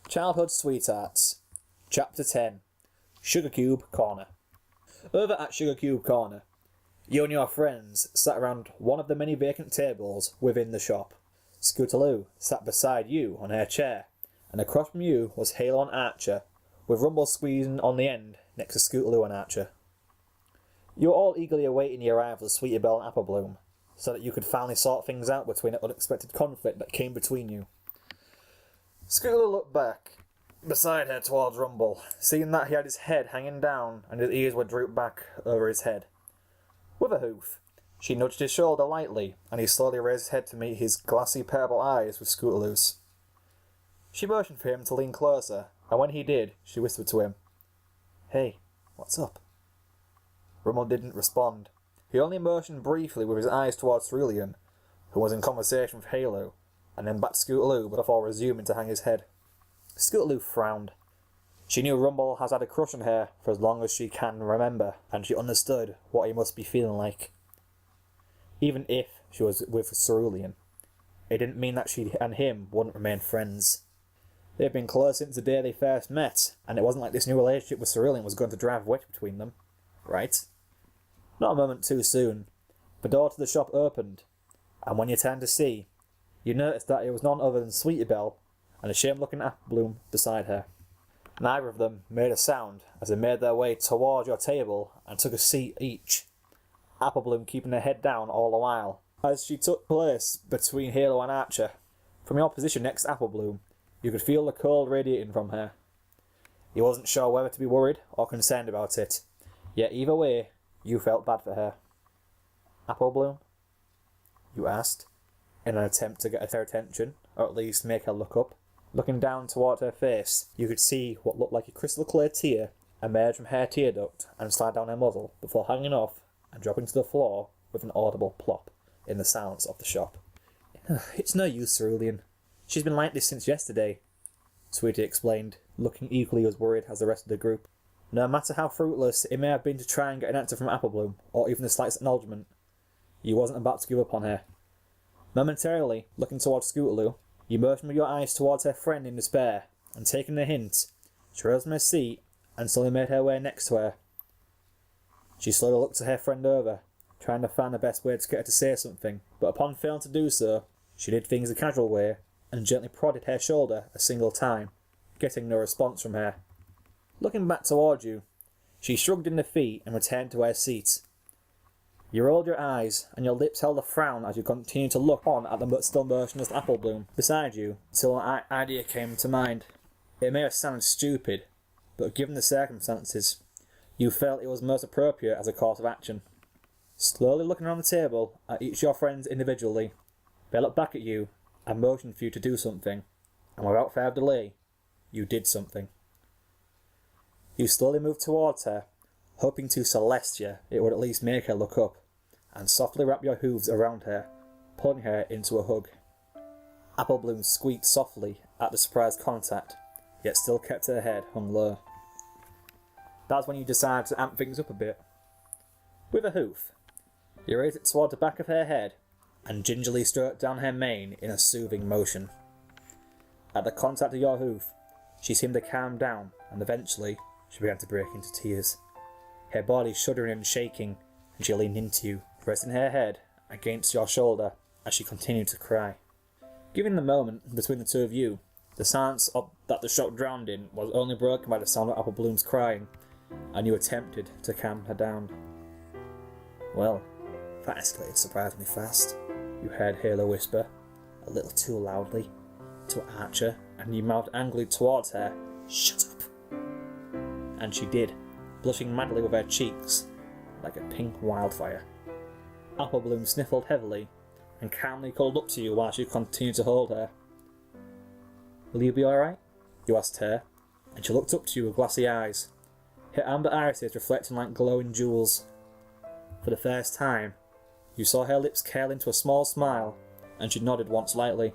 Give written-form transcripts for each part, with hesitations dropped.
Childhood Sweethearts, Chapter 10, Sugarcube Corner. Over at Sugarcube Corner, you and your friends sat around one of the many vacant tables within the shop. Scootaloo sat beside you on her chair, and across from you was Halo and Archer, with Rumble squeezing on the end next to Scootaloo and Archer. You were all eagerly awaiting the arrival of Sweetie Belle and Applebloom, so that you could finally sort things out between an unexpected conflict that came between you. Scootaloo looked back beside her towards Rumble, seeing that he had his head hanging down and his ears were drooped back over his head. With a hoof, she nudged his shoulder lightly, and he slowly raised his head to meet his glassy purple eyes with Scootaloo's. She motioned for him to lean closer, and when he did, she whispered to him, "Hey, what's up?" Rumble didn't respond. He only motioned briefly with his eyes towards Cerulean, who was in conversation with Halo, and then back to Scootaloo before resuming to hang his head. Scootaloo frowned. She knew Rumble has had a crush on her for as long as she can remember, and she understood what he must be feeling like. Even if she was with Cerulean, it didn't mean that she and him wouldn't remain friends. They'd been close since the day they first met, and it wasn't like this new relationship with Cerulean was going to drive wedge between them, right? Not a moment too soon, the door to the shop opened, and when you turned to see, you noticed that it was none other than Sweetie Belle and a shame-looking Applebloom beside her. Neither of them made a sound as they made their way towards your table and took a seat each, Applebloom keeping her head down all the while, as she took place between Halo and Archer. From your position next to Applebloom, you could feel the cold radiating from her. You wasn't sure whether to be worried or concerned about it, yet either way, you felt bad for her. "Applebloom?" you asked, in an attempt to get her attention, or at least make her look up. Looking down toward her face, you could see what looked like a crystal clear tear emerge from her tear duct and slide down her muzzle before hanging off and dropping to the floor with an audible plop in the silence of the shop. "It's no use, Cerulean. She's been like this since yesterday," Sweetie explained, looking equally as worried as the rest of the group. No matter how fruitless it may have been to try and get an answer from Applebloom, or even the slightest acknowledgement, you wasn't about to give up on her. Momentarily, looking towards Scootaloo, you motioned with your eyes towards her friend in despair, and taking the hint, she rose from her seat and slowly made her way next to her. She slowly looked her friend over, trying to find the best way to get her to say something, but upon failing to do so, she did things the casual way and gently prodded her shoulder a single time, getting no response from her. Looking back towards you, she shrugged in defeat and returned to her seat. You rolled your eyes, and your lips held a frown as you continued to look on at the still motionless Applebloom beside you, till an idea came to mind. It may have sounded stupid, but given the circumstances, you felt it was most appropriate as a course of action. Slowly looking around the table at each of your friends individually, they looked back at you and motioned for you to do something, and without further delay, you did something. You slowly moved towards her, hoping to Celestia it would at least make her look up, and softly wrap your hooves around her, pulling her into a hug. Applebloom squeaked softly at the surprised contact, yet still kept her head hung low. That's when you decided to amp things up a bit. With a hoof, you raised it toward the back of her head, and gingerly stroked down her mane in a soothing motion. At the contact of your hoof, she seemed to calm down, and eventually she began to break into tears. Her body shuddering and shaking, and she leaned into you, resting her head against your shoulder as she continued to cry. Given the moment between the two of you, the silence that the shop drowned in was only broken by the sound of Applebloom's crying, and you attempted to calm her down. "Well, that escalated surprisingly fast," you heard Halo whisper, a little too loudly, to Archer, and you mouthed angrily towards her, "Shut up!" And she did, blushing madly with her cheeks like a pink wildfire. Applebloom sniffled heavily and calmly called up to you while she continued to hold her. "Will you be alright?" you asked her, and she looked up to you with glassy eyes, her amber irises reflecting like glowing jewels. For the first time, you saw her lips curl into a small smile, and she nodded once lightly.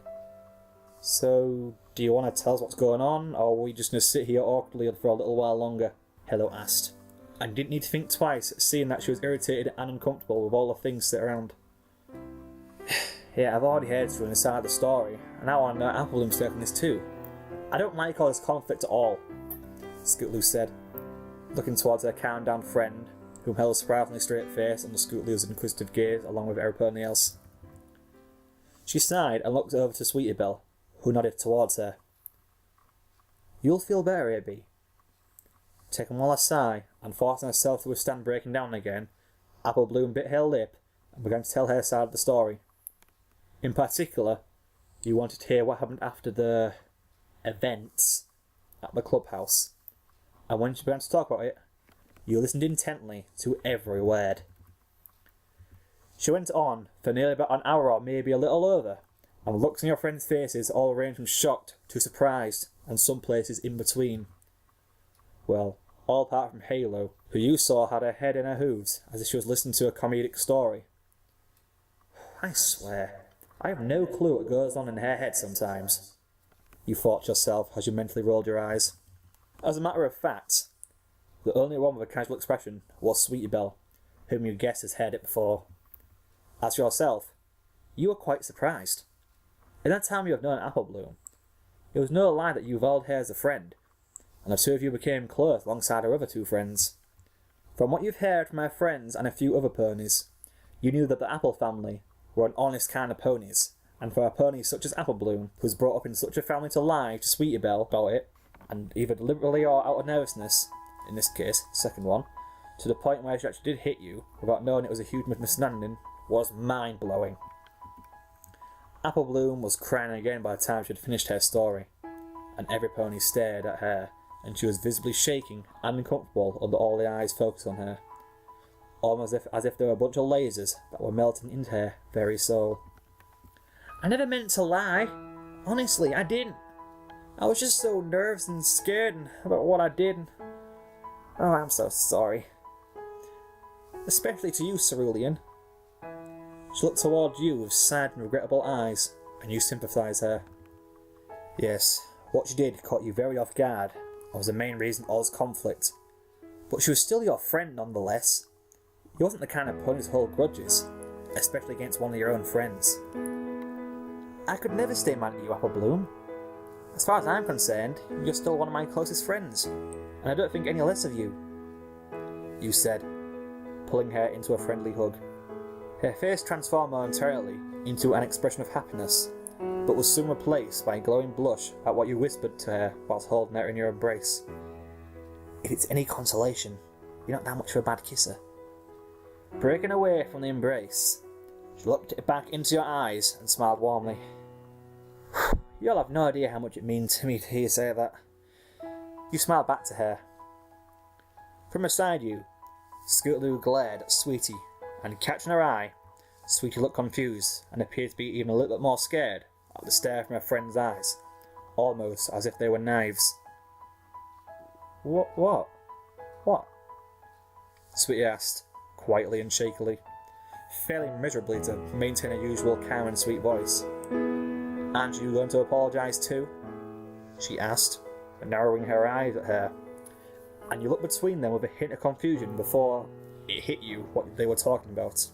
"So, do you want to tell us what's going on, or are we just going to sit here awkwardly for a little while longer?" Halo asked, and didn't need to think twice, seeing that she was irritated and uncomfortable with all the things sit around. "Yeah, I've already heard through the side of the story, and now I know Applebloom's taking this too. I don't like all this conflict at all, Scootaloo said, looking towards her calm-down friend, whom held a surprisingly straight face under Scootaloo's inquisitive gaze along with everybody else. She sighed and looked over to Sweetie Belle, who nodded towards her. You'll feel better, A.B. Taking one last sigh, and forcing herself to withstand breaking down again, Apple Bloom bit her lip and began to tell her side of the story. In particular, you wanted to hear what happened after the events at the clubhouse, and when she began to talk about it, you listened intently to every word. She went on for nearly about an hour or maybe a little over, and looks in your friends' faces all ranged from shocked to surprised, and some places in between. Well, all apart from Halo, who you saw had her head in her hooves as if she was listening to a comedic story. I swear, I have no clue what goes on in her head sometimes, you thought to yourself as you mentally rolled your eyes. As a matter of fact, the only one with a casual expression was Sweetie Belle, whom you guessed has heard it before. As for yourself, you were quite surprised. In that time you have known Apple Bloom, it was no lie that you valued her as a friend, and the two of you became close alongside her other two friends. From what you've heard from her friends and a few other ponies, you knew that the Apple family were an honest kind of ponies, and for a pony such as Apple Bloom, who was brought up in such a family to lie to Sweetie Belle about it, and either deliberately or out of nervousness, in this case, second one, to the point where she actually did hit you, without knowing it was a huge misunderstanding, was mind-blowing. Apple Bloom was crying again by the time she had finished her story, and every pony stared at her, and she was visibly shaking and uncomfortable under all the eyes focused on her, almost as if there were a bunch of lasers that were melting into her very soul. I never meant to lie. Honestly, I didn't. I was just so nervous and scared about what I did. Oh, I'm so sorry. Especially to you, Cerulean. She looked toward you with sad and regrettable eyes, and you sympathised her. Yes, what she did caught you very off guard, and was the main reason for all this conflict. But she was still your friend nonetheless. You wasn't the kind of pony to hold grudges, especially against one of your own friends. I could never stay mad at you, Apple Bloom. As far as I'm concerned, you're still one of my closest friends, and I don't think any less of you, you said, pulling her into a friendly hug. Her face transformed momentarily into an expression of happiness, but was soon replaced by a glowing blush at what you whispered to her whilst holding her in your embrace. If it's any consolation, you're not that much of a bad kisser. Breaking away from the embrace, she looked back into your eyes and smiled warmly. You'll have no idea how much it means to me to hear you say that. You smiled back to her. From beside you, Scootaloo glared at Sweetie, and catching her eye, Sweetie looked confused and appeared to be even a little bit more scared at the stare from her friend's eyes, almost as if they were knives. What? Sweetie asked, quietly and shakily, failing miserably to maintain her usual calm and sweet voice. Aren't you going to apologise too? She asked, narrowing her eyes at her, and you looked between them with a hint of confusion before it hit you what they were talking about.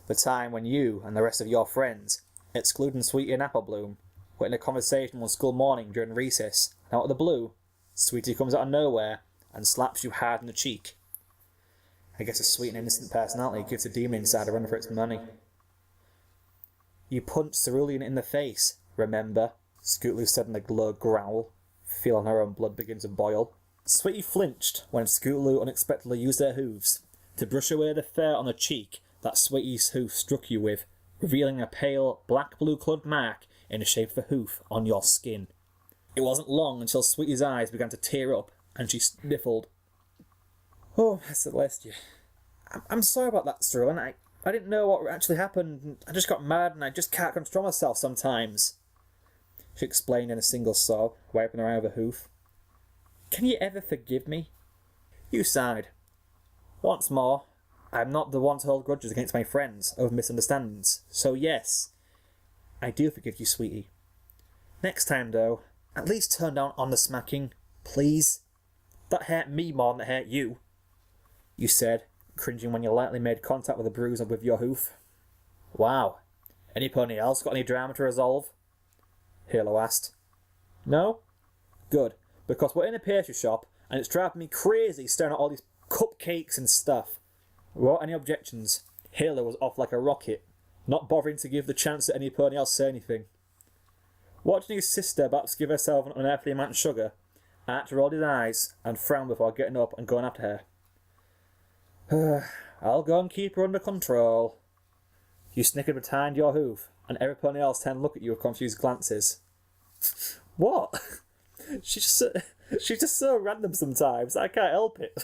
The time when you and the rest of your friends, excluding Sweetie and Apple Bloom, were in a conversation one school morning during recess, and out of the blue, Sweetie comes out of nowhere and slaps you hard in the cheek. I guess a sweet and innocent personality gives the demon inside a run for its money. You punched Cerulean in the face, remember? Scootaloo said in a low growl, feeling her own blood begin to boil. Sweetie flinched when Scootaloo unexpectedly used her hooves to brush away the fur on the cheek that Sweetie's hoof struck you with, revealing a pale, black-blue coloured mark in the shape of a hoof on your skin. It wasn't long until Sweetie's eyes began to tear up, and she sniffled. Oh, Celestia. I'm sorry about that, Cerulean. I didn't know what actually happened. I just got mad and I just can't control myself sometimes, she explained in a single sob, wiping her eye with a hoof. Can you ever forgive me? You sighed. Once more, I'm not the one to hold grudges against my friends over misunderstandings, so yes, I do forgive you, Sweetie. Next time, though, at least turn down on the smacking, please. That hurt me more than it hurt you, you said, cringing when you lightly made contact with a bruise with your hoof. Wow. Any pony else got any drama to resolve? Halo asked. No? Good, because we're in a pastry shop and it's driving me crazy staring at all these cupcakes and stuff. Without any objections, Halo was off like a rocket, not bothering to give the chance that anybody else say anything. Watching his sister about to give herself an unearthly amount of sugar, Archer rolled his eyes and frowned before getting up and going after her. I'll go and keep her under control. You snickered behind your hoof, and everybody else turned to look at you with confused glances. What? She's just so random sometimes, I can't help it.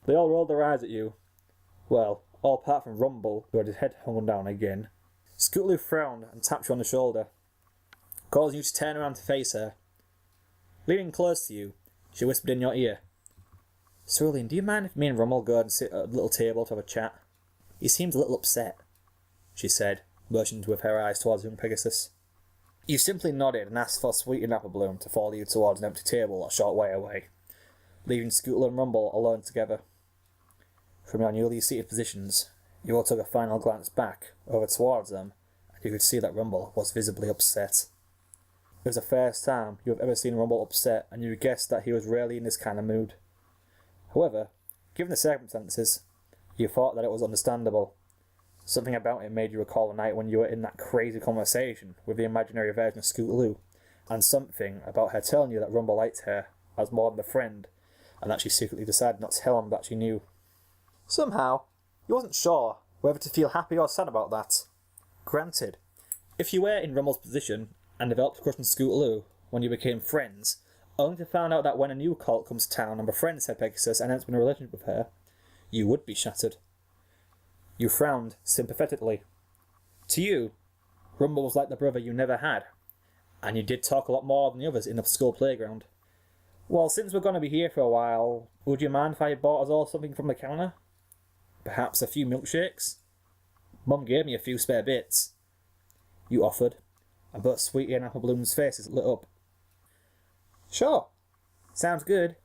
They all rolled their eyes at you. Well, all apart from Rumble, who had his head hung down again. Scootaloo frowned and tapped you on the shoulder, causing you to turn around to face her. Leaning close to you, she whispered in your ear, Cerulean, do you mind if me and Rumble go and sit at a little table to have a chat? He seems a little upset, she said, motioning with her eyes towards young Pegasus. You simply nodded and asked for Sweet and Apple Bloom to follow you towards an empty table a short way away, leaving Scootaloo and Rumble alone together. From your newly seated positions, you all took a final glance back over towards them, and you could see that Rumble was visibly upset. It was the first time you have ever seen Rumble upset, and you guessed that he was rarely in this kind of mood. However, given the circumstances, you thought that it was understandable. Something about it made you recall the night when you were in that crazy conversation with the imaginary version of Scootaloo, and something about her telling you that Rumble liked her as more than a friend, and that she secretly decided not to tell him that she knew. Somehow, you wasn't sure whether to feel happy or sad about that. Granted, if you were in Rumble's position and developed a crush on Scootaloo when you became friends, only to find out that when a new cult comes to town and befriends said Pegasus and ends up in a relationship with her, you would be shattered. You frowned sympathetically. To you, Rumble was like the brother you never had, and you did talk a lot more than the others in the school playground. Well, since we're going to be here for a while, would you mind if I bought us all something from the counter? Perhaps a few milkshakes? Mum gave me a few spare bits. You offered, and both Sweetie and Apple Bloom's faces lit up. Sure, sounds good.